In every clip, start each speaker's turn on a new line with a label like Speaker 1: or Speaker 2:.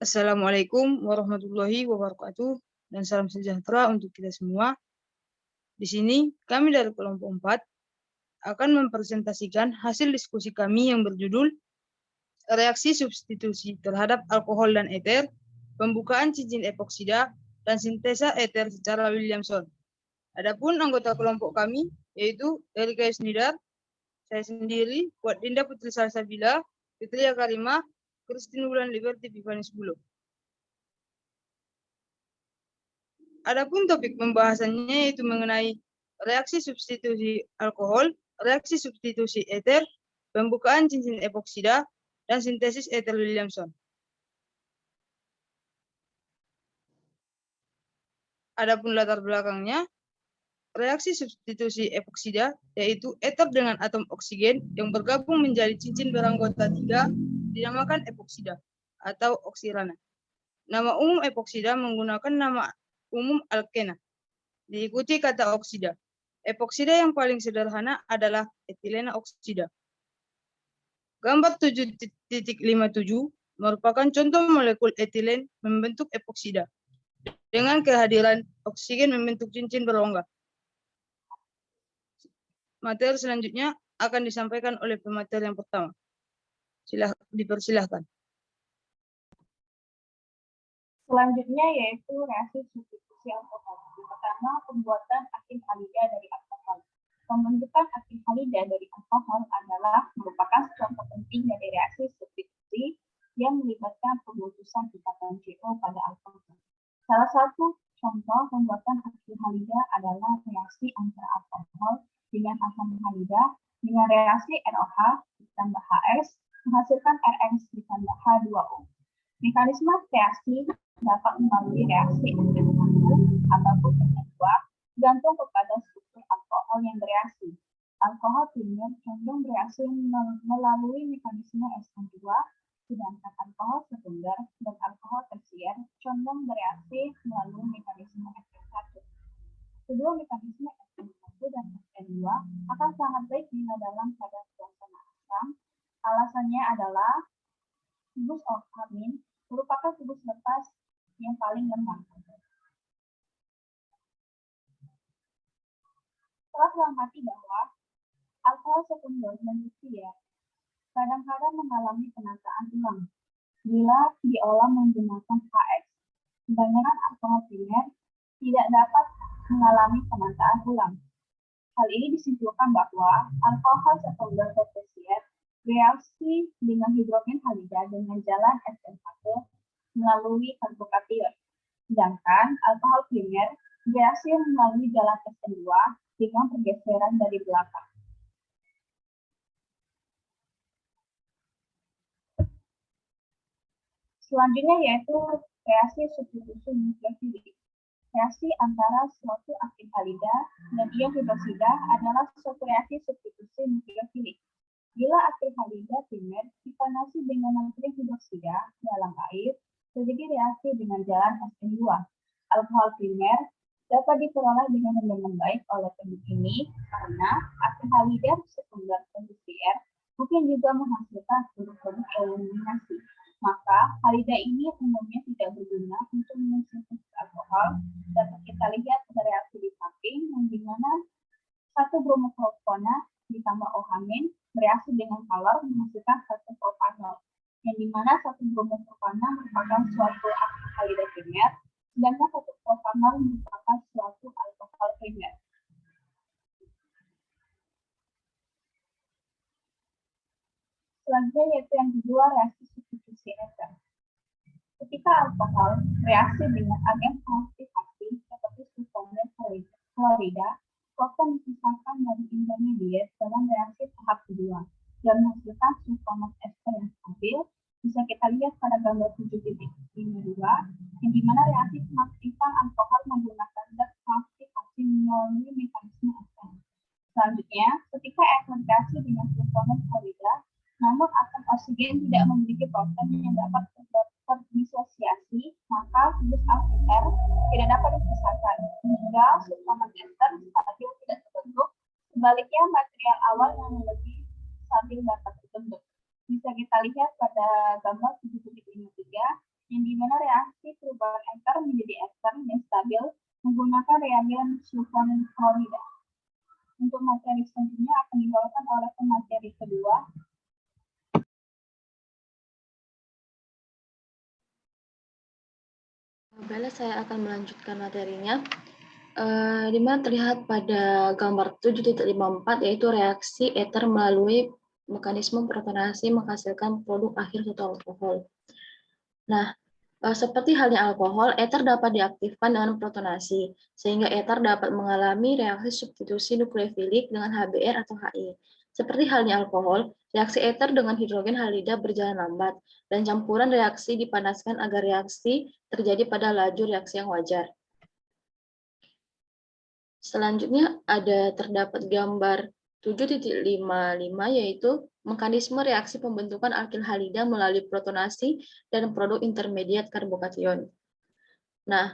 Speaker 1: Assalamualaikum warahmatullahi wabarakatuh dan salam sejahtera untuk kita semua. Di sini kami dari kelompok 4 akan mempresentasikan hasil diskusi kami yang berjudul reaksi substitusi terhadap alkohol dan eter, pembukaan cincin epoksida, dan sintesa eter secara Williamson. Adapun anggota kelompok kami yaitu Erika Yusnidar, saya sendiri, Dinda Putri Salsabila, Fitria Karima, Christine Wulan Liberty Pivanis Bulog. Adapun topik pembahasannya yaitu mengenai reaksi substitusi alkohol, reaksi substitusi eter, pembukaan cincin epoksida, dan sintesis eter Williamson. Adapun latar belakangnya, reaksi substitusi epoksida yaitu eter dengan atom oksigen yang bergabung menjadi cincin beranggota 3 dinamakan epoksida atau oksirana. Nama umum epoksida menggunakan nama umum alkena, diikuti kata oksida. Epoksida yang paling sederhana adalah etilena oksida. Gambar 7.57 merupakan contoh molekul etilen membentuk epoksida dengan kehadiran oksigen membentuk cincin berongga. Materi selanjutnya akan disampaikan oleh pemateri yang pertama. Dipersilahkan.
Speaker 2: Selanjutnya yaitu reaksi substitusi alkohol. Yang pertama, pembuatan aktin halida dari alkohol. Pembentukan aktin halida dari alkohol adalah merupakan contoh penting dari reaksi substitusi yang melibatkan pemutusan ikatan CO pada alkohol. Salah satu contoh pembuatan aktin halida adalah reaksi antara alkohol dengan asam halida dengan reaksi NOH ditambah HS menghasilkan RN ditambah H2O. Mekanisme reaksi dapat melalui reaksi SN1 ataupun SN2 tergantung kepada struktur alkohol yang bereaksi. Alkohol primer condong bereaksi melalui mekanisme SN2, sedangkan alkohol sekunder dan alkohol tersier condong bereaksi melalui mekanisme SN1. Kedua mekanisme SN1 dan SN2 akan sangat baik bila dalam keadaan suasana asam. Alasannya adalah kubus oktamin merupakan kubus lepas yang paling lemah. Telah mengamati bahwa alkohol sekunder dan tersier kadang-kadang mengalami penataan ulang bila diolah menggunakan HX. Kebanyakan alkohol primer tidak dapat mengalami penataan ulang. Hal ini disimpulkan bahwa alkohol sekunder dan tersier reaksi dengan hidrogen halida dengan jalan SN1 melalui karbokation. Sedangkan alkohol primer reaksi melalui jalan SN2 dengan pergeseran dari belakang. Selanjutnya yaitu reaksi substitusi nukleofilik. Reaksi antara suatu aktin halida dan ion hidroksida adalah suatu reaksi substitusi nukleofilik. Bila aktin halida primer dipanasi dengan natrium hidroksida dalam air, terjadi reaksi dengan jalan SN2. Alkohol primer dapat diperoleh dengan membaik oleh teknik ini karena aktin halida sekunder dan tersier mungkin juga menghasilkan produk-produk eliminasi. Maka halida ini umumnya tidak berguna untuk mensintesis alkohol. Dapat kita lihat pada reaksi di samping yang dimana satu bromopropana ditambah OH- bereaksi dengan kalor menghasilkan satu propanol, yang dimana satu bromopropana merupakan suatu aktif halida primer, sedangkan satu propanol merupakan suatu alkohol primer. Selanjutnya yaitu yang kedua, reaksi substitusi eter. Ketika alkohol reaksi dengan agen aktif seperti sulfonet klorida, akan dipisahkan dari intermediat dalam reaksi tahap kedua dan menghasilkan sulfonat ester yang stabil. Bisa kita lihat pada gambar 7.52 yang dimana reaksi pengaktifan alkohol menggunakan zat aktivasi melalui mekanisme ester. Selanjutnya, ketika eter reaksi dengan sulfonet klorida, namun atom oksigen tidak memiliki proton yang dapat terdisosiasi, maka kubus alkohol tidak dapat dipisahkan hingga sulfonat ester stabil tidak terbentuk. Sebaliknya, material awal yang lebih stabil dapat terbentuk. Bisa kita lihat pada gambar 7.53 yang dimana eter menjadi ester yang stabil menggunakan reagen sulfon klorida. Untuk materi selanjutnya akan dibawakan oleh pemateri kedua.
Speaker 3: Baiklah, saya akan melanjutkan materinya. Di mana terlihat pada gambar 7.54 yaitu reaksi eter melalui mekanisme protonasi menghasilkan produk akhir suatu alkohol. Nah, seperti halnya alkohol, eter dapat diaktifkan dengan protonasi, sehingga eter dapat mengalami reaksi substitusi nukleofilik dengan HBr atau HI. Seperti halnya alkohol, reaksi eter dengan hidrogen halida berjalan lambat, dan campuran reaksi dipanaskan agar reaksi terjadi pada laju reaksi yang wajar. Selanjutnya terdapat gambar 7.55 yaitu mekanisme reaksi pembentukan alkil halida melalui protonasi dan produk intermediat karbokation. Nah,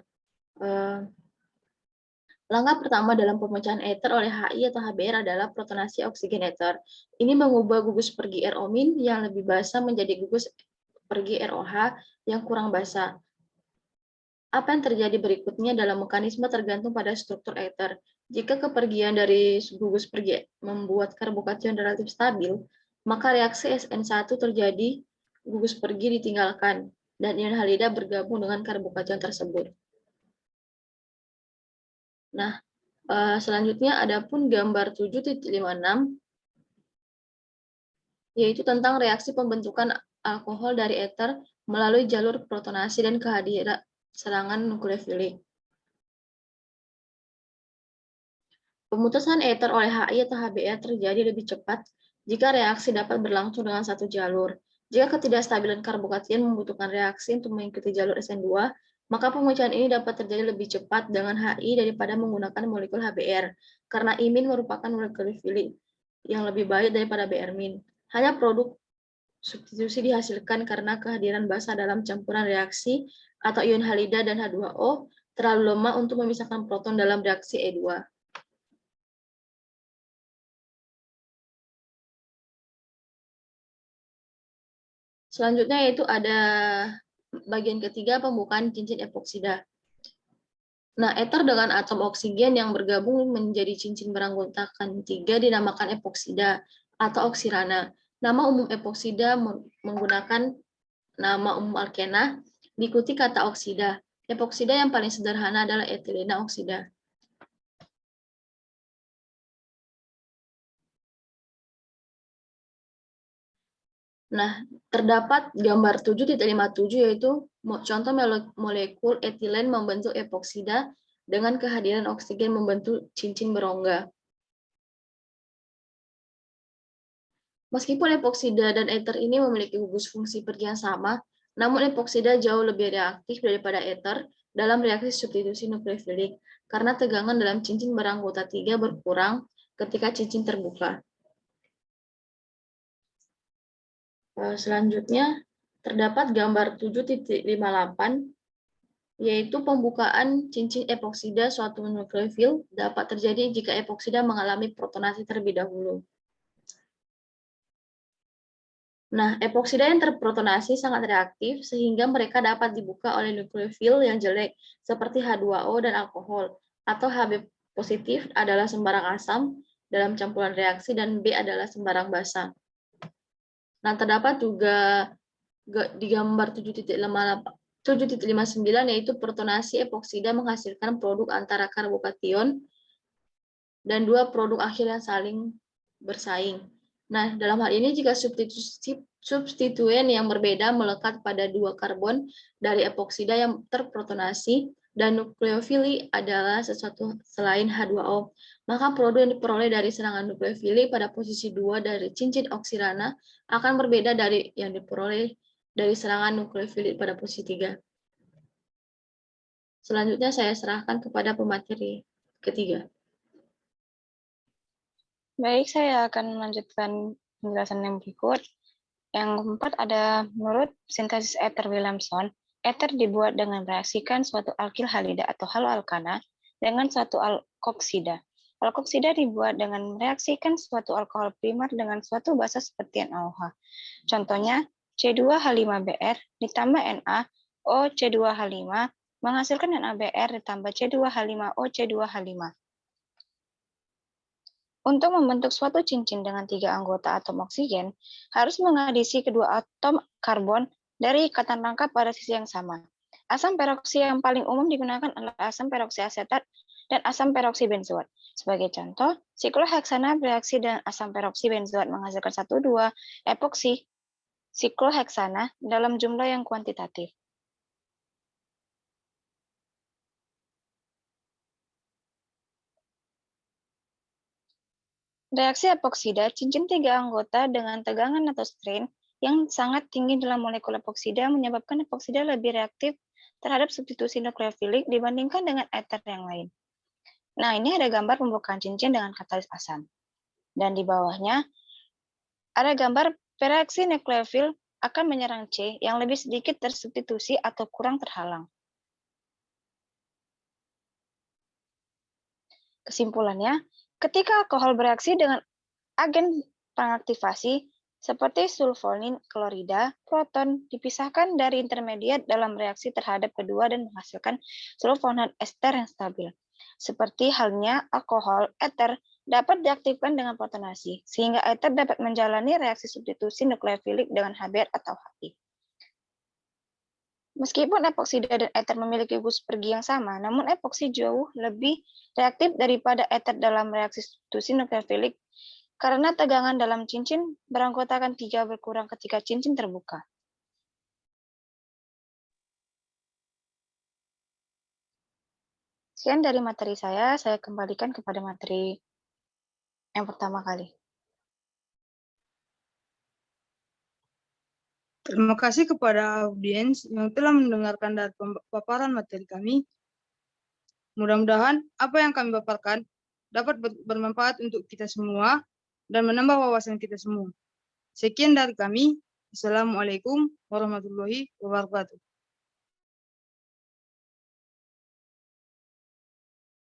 Speaker 3: langkah pertama dalam pemecahan eter oleh HI atau HBr adalah protonasi oksigen eter. Ini mengubah gugus pergi R-O- yang lebih basah menjadi gugus pergi ROH yang kurang basah. Apa yang terjadi berikutnya dalam mekanisme tergantung pada struktur eter. Jika kepergian dari gugus pergi membuat karbokation relatif stabil, maka reaksi SN1 terjadi, gugus pergi ditinggalkan, dan ion halida bergabung dengan karbokation tersebut. Nah, selanjutnya ada pun gambar 7.56, yaitu tentang reaksi pembentukan alkohol dari eter melalui jalur protonasi dan kehadiran serangan nukleofilik. Pemutasan eter oleh HI atau HBr terjadi lebih cepat jika reaksi dapat berlangsung dengan satu jalur. Jika ketidakstabilan karbokation membutuhkan reaksi untuk mengikuti jalur SN2, maka pemecahan ini dapat terjadi lebih cepat dengan HI daripada menggunakan molekul HBr, karena imin merupakan molekul yang lebih baik daripada Br-min. Hanya produk substitusi dihasilkan karena kehadiran basa dalam campuran reaksi atau ion halida dan H2O terlalu lemah untuk memisahkan proton dalam reaksi E2. Selanjutnya yaitu ada bagian ketiga, pembukaan cincin epoksida. Nah, eter dengan atom oksigen yang bergabung menjadi cincin beranggotakan 3 dinamakan epoksida atau oksirana. Nama umum epoksida menggunakan nama umum alkena diikuti kata oksida. Epoksida yang paling sederhana adalah etilena oksida. Nah, terdapat gambar 7.57 yaitu contoh molekul etilen membentuk epoksida dengan kehadiran oksigen membentuk cincin berongga. Meskipun epoksida dan eter ini memiliki gugus fungsi pergi yang sama, namun epoksida jauh lebih reaktif daripada eter dalam reaksi substitusi nukleofilik karena tegangan dalam cincin beranggota 3 berkurang ketika cincin terbuka. Selanjutnya, terdapat gambar 7.58, yaitu pembukaan cincin epoksida suatu nukleofil dapat terjadi jika epoksida mengalami protonasi terlebih dahulu. Nah, epoksida yang terprotonasi sangat reaktif sehingga mereka dapat dibuka oleh nukleofil yang jelek seperti H2O dan alkohol, atau Hb positif adalah sembarang asam dalam campuran reaksi dan B adalah sembarang basa. Nah, terdapat juga di gambar 7.59 yaitu protonasi epoksida menghasilkan produk antara karbokation dan dua produk akhir yang saling bersaing. Nah, dalam hal ini jika substituen yang berbeda melekat pada dua karbon dari epoksida yang terprotonasi dan nukleofili adalah sesuatu selain H2O, maka produk yang diperoleh dari serangan nukleofili pada posisi 2 dari cincin oksirana akan berbeda dari yang diperoleh dari serangan nukleofili pada posisi 3. Selanjutnya saya serahkan kepada pemateri ketiga.
Speaker 4: Baik, saya akan melanjutkan penjelasan yang berikut. Yang keempat ada, menurut sintesis eter Williamson, eter dibuat dengan mereaksikan suatu alkil halida atau haloalkana dengan suatu alkoksida. Alkoksida dibuat dengan mereaksikan suatu alkohol primer dengan suatu basa seperti NaOH. Contohnya, C2H5Br ditambah Na, O C2H5 menghasilkan NaBr ditambah C2H5O C2H5. Untuk membentuk suatu cincin dengan 3 anggota atom oksigen, harus mengadisi kedua atom karbon dari ikatan rangka pada sisi yang sama. Asam peroksi yang paling umum digunakan adalah asam peroksi asetat dan asam peroksi benzoat. Sebagai contoh, sikloheksana bereaksi dengan asam peroksi benzoat menghasilkan 1,2 epoksi sikloheksana dalam jumlah yang kuantitatif. Reaksi epoksida cincin 3 anggota dengan tegangan atau strain yang sangat tinggi dalam molekul epoksida menyebabkan epoksida lebih reaktif terhadap substitusi nukleofilik dibandingkan dengan ether yang lain. Nah, ini ada gambar pembukaan cincin dengan katalis asam. Dan di bawahnya ada gambar reaksi nukleofil akan menyerang C yang lebih sedikit tersubstitusi atau kurang terhalang. Kesimpulannya, ketika alkohol bereaksi dengan agen pengaktifasi seperti sulfonin klorida, proton dipisahkan dari intermediat dalam reaksi terhadap kedua dan menghasilkan sulfonat ester yang stabil. Seperti halnya alkohol, ether dapat diaktifkan dengan protonasi, sehingga ether dapat menjalani reaksi substitusi nukleofilik dengan HBr atau HI. Meskipun epoksida dan ether memiliki bus pergi yang sama, namun epoksi jauh lebih reaktif daripada ether dalam reaksi substitusi nukleofilik karena tegangan dalam cincin beranggotakan 3 berkurang ketika cincin terbuka. Sekian dari materi saya kembalikan kepada materi yang pertama kali.
Speaker 1: Terima kasih kepada audiens yang telah mendengarkan dari paparan materi kami. Mudah-mudahan apa yang kami paparkan dapat bermanfaat untuk kita semua dan menambah wawasan kita semua. Sekian dari kami. Assalamualaikum warahmatullahi wabarakatuh.